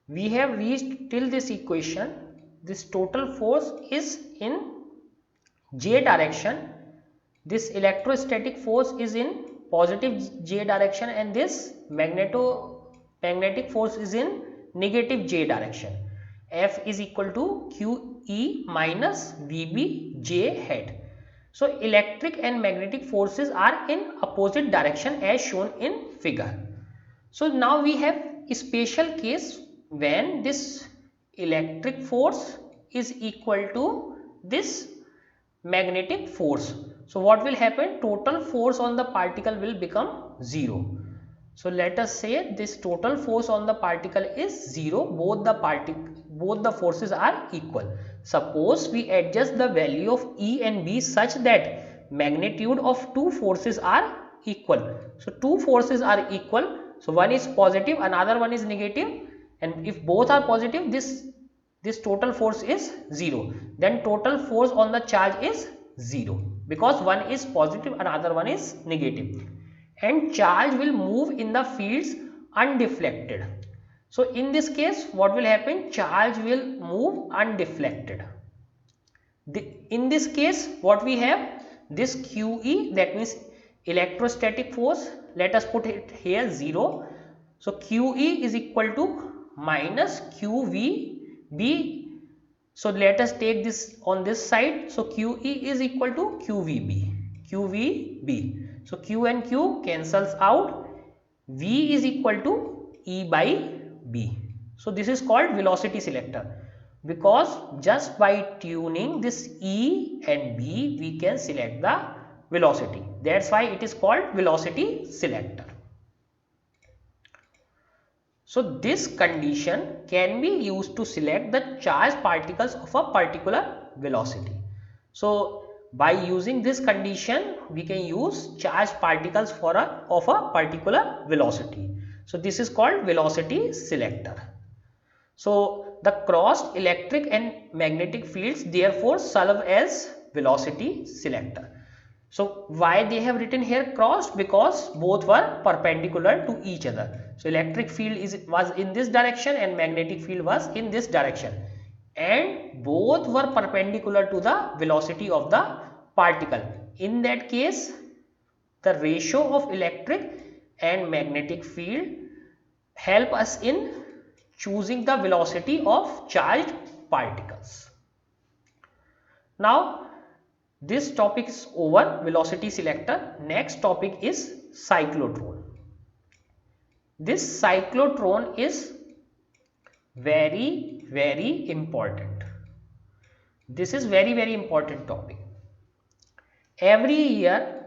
we have reached till this equation. This total force is in J direction. This electrostatic force is in positive J direction, and this magnetic force is in negative J direction. F is equal to QE minus VB J head. So electric and magnetic forces are in opposite direction as shown in figure. So now we have a special case when this electric force is equal to this magnetic force. So what will happen? Total force on the particle will become 0. So let us say this total force on the particle is 0. Both the forces are equal. Suppose we adjust the value of E and B such that magnitude of two forces are equal. So two forces are equal. So one is positive, another one is negative, and if both are positive, this total force is 0. Then total force on the charge is 0 because one is positive, another one is negative, and charge will move in the fields undeflected. So in this case what will happen? Charge will move undeflected. In this case what we have? This QE, that means electrostatic force, let us put it here 0. So QE is equal to minus QVB. So let us take this on this side. So QE is equal to QVB. So Q and Q cancels out. V is equal to E by B. So this is called velocity selector, because just by tuning this E and B we can select the velocity. That's why it is called velocity selector. So this condition can be used to select the charged particles of a particular velocity. So by using this condition we can use charged particles of a particular velocity. So this is called velocity selector. So the crossed electric and magnetic fields therefore serve as velocity selector. So why they have written here crossed? Because both were perpendicular to each other. So electric field was in this direction and magnetic field was in this direction, and both were perpendicular to the velocity of the particle. In that case the ratio of electric and magnetic field help us in choosing the velocity of charged particles. Now this topic is over, velocity selector. Next topic is cyclotron. This cyclotron is very important. This is very important topic. Every year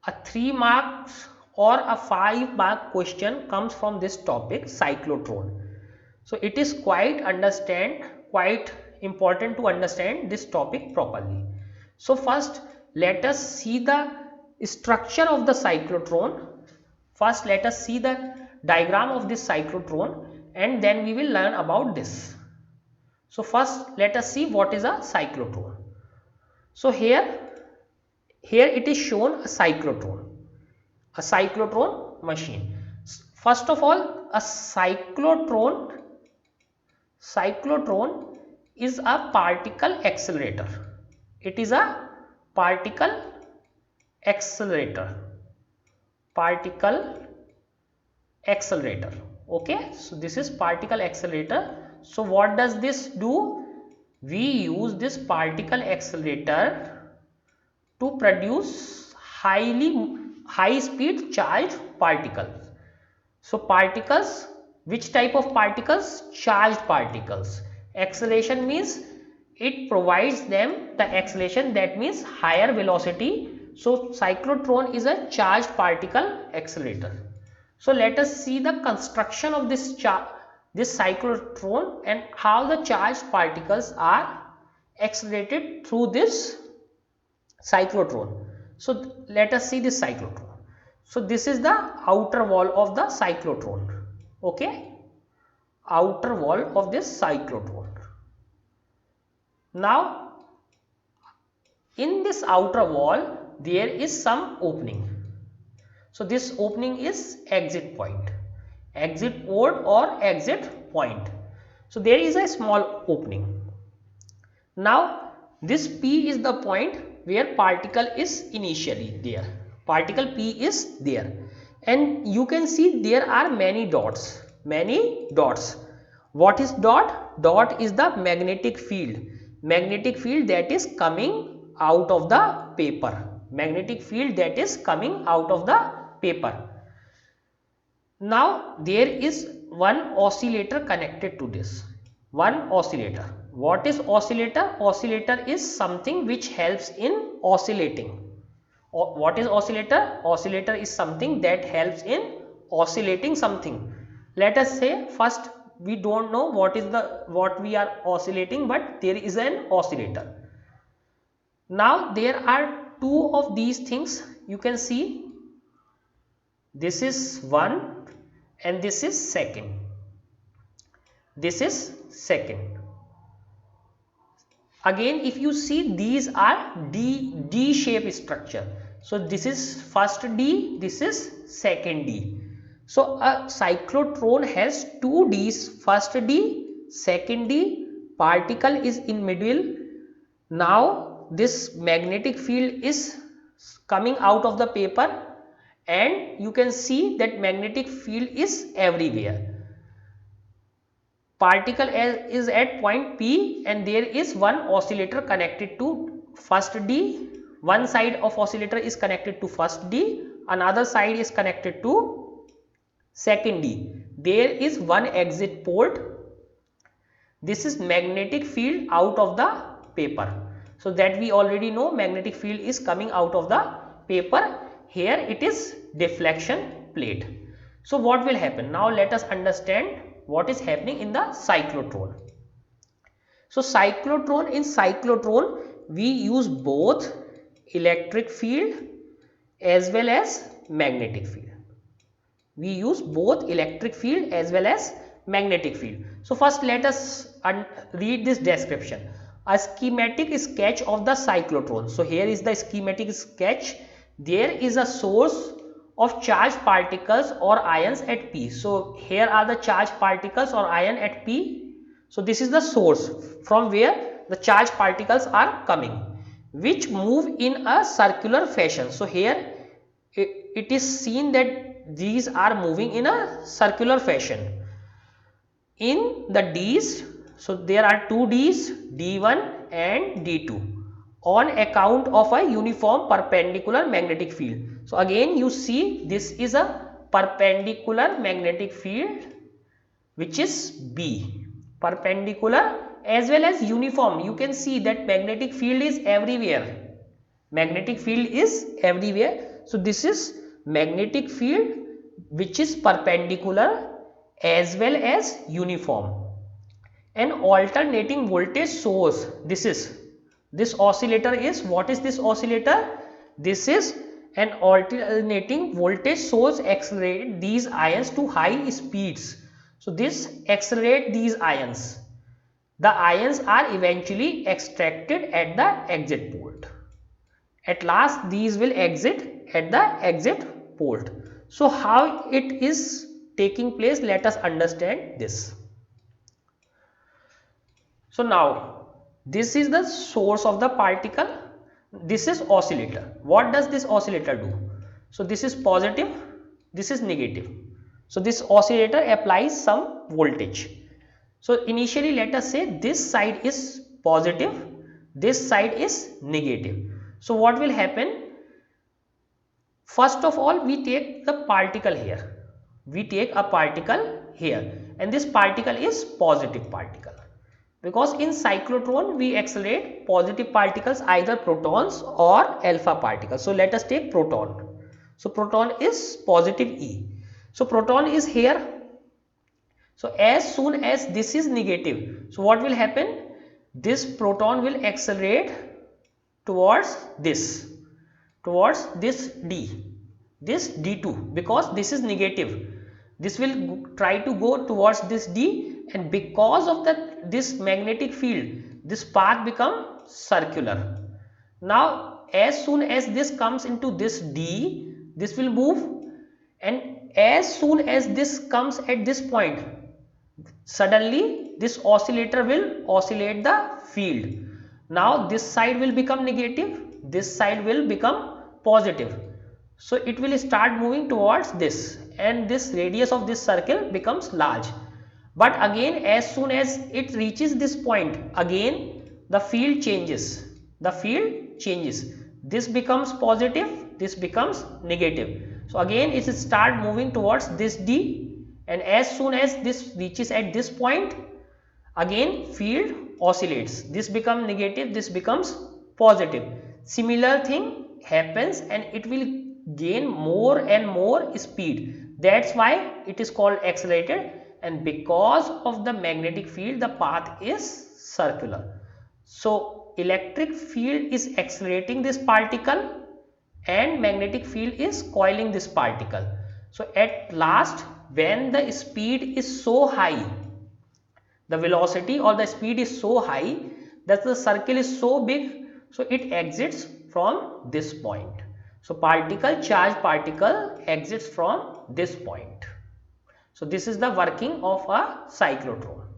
a 3 marks or a 5 mark question comes from this topic, cyclotron. So it is quite important to understand this topic properly. So first let us see the structure of the cyclotron. First let us see the diagram of this cyclotron, and then we will learn about this. So first let us see what is a cyclotron. So here it is shown a cyclotron machine. First of all, a cyclotron is a particle accelerator. It is a particle accelerator. Okay, so this is particle accelerator. So what does this do? We use this particle accelerator to produce high speed charged particles. So particles, which type of particles? Charged particles. Acceleration means it provides them the acceleration, that means higher velocity. So cyclotron is a charged particle accelerator. So let us see the construction of this cyclotron and how the charged particles are accelerated through this cyclotron. So let us see this cyclotron. So this is the outer wall of the cyclotron. Okay, outer wall of this cyclotron. Now in this outer wall there is some opening. So this opening is exit point, exit port or exit point. So there is a small opening. Now this P is the point where particle is initially there. Particle P is there, and you can see there are many dots. Many dots. What is dot? Dot is the magnetic field. Magnetic field that is coming out of the paper. Magnetic field that is coming out of the paper. Now there is one oscillator connected to this. One oscillator. What is oscillator? Oscillator is something which helps in oscillating. What is oscillator? Oscillator is something that helps in oscillating something. Let us say first we don't know what we are oscillating, but there is an oscillator. Now there are two of these things. You can see this is one and this is second. This is second. Again, if you see, these are D shape structure. So this is first D, this is second D. So a cyclotron has two D's, first D, second D, particle is in middle. Now this magnetic field is coming out of the paper, and you can see that magnetic field is everywhere. Particle is at point P, and there is one oscillator connected to first D. One side of oscillator is connected to first D, another side is connected to second D. There is one exit port. This is magnetic field out of the paper. So that we already know, magnetic field is coming out of the paper. Here it is deflection plate. So what will happen? Now let us understand what is happening in the cyclotron. So in cyclotron we use both electric field as well as magnetic field. We use both electric field as well as magnetic field. So first let us read this description. A schematic sketch of the cyclotron. So here is the schematic sketch. There is a source of charged particles or ions at P. So here are the charged particles or ion at P. So this is the source from where the charged particles are coming, which move in a circular fashion. So here it is seen that these are moving in a circular fashion. In the D's, so there are two D's, D1 and D2, on account of a uniform perpendicular magnetic field. So again you see this is a perpendicular magnetic field which is B, perpendicular as well as uniform. You can see that magnetic field is everywhere. Magnetic field is everywhere. So this is magnetic field which is perpendicular as well as uniform. An alternating voltage source. This oscillator is, what is this oscillator? This is an alternating voltage source accelerate these ions to high speeds. So this accelerate these ions. The ions are eventually extracted at the exit port. At last these will exit at the exit port. So how it is taking place, let us understand this. So now this is the source of the particle. This is oscillator. What does this oscillator do? So this is positive, this is negative. So this oscillator applies some voltage. So initially let us say this side is positive, this side is negative. So what will happen? First of all, we take the particle here. We take a particle here, and this particle is positive particle. Because in cyclotron we accelerate positive particles, either protons or alpha particles. So let us take proton. So proton is positive E. So proton is here. So as soon as this is negative, so what will happen? This proton will accelerate towards this D, this D2, because this is negative. This will try to go towards this D, and because of this magnetic field, this path become circular. Now as soon as this comes into this D, this will move, and as soon as this comes at this point, suddenly this oscillator will oscillate the field. Now this side will become negative, this side will become positive. So it will start moving towards this, and this radius of this circle becomes large. But again, as soon as it reaches this point, again the field changes. The field changes. This becomes positive, this becomes negative. So again it start moving towards this D, and as soon as this reaches at this point, again field oscillates. This becomes negative, this becomes positive. Similar thing happens, and it will gain more and more speed. That's why it is called accelerated, and because of the magnetic field the path is circular. So electric field is accelerating this particle and magnetic field is coiling this particle. So at last, when the speed is so high, the velocity or the speed is so high that the circle is so big, so it exits from this point. So charge particle exits from this point. So this is the working of a cyclotron.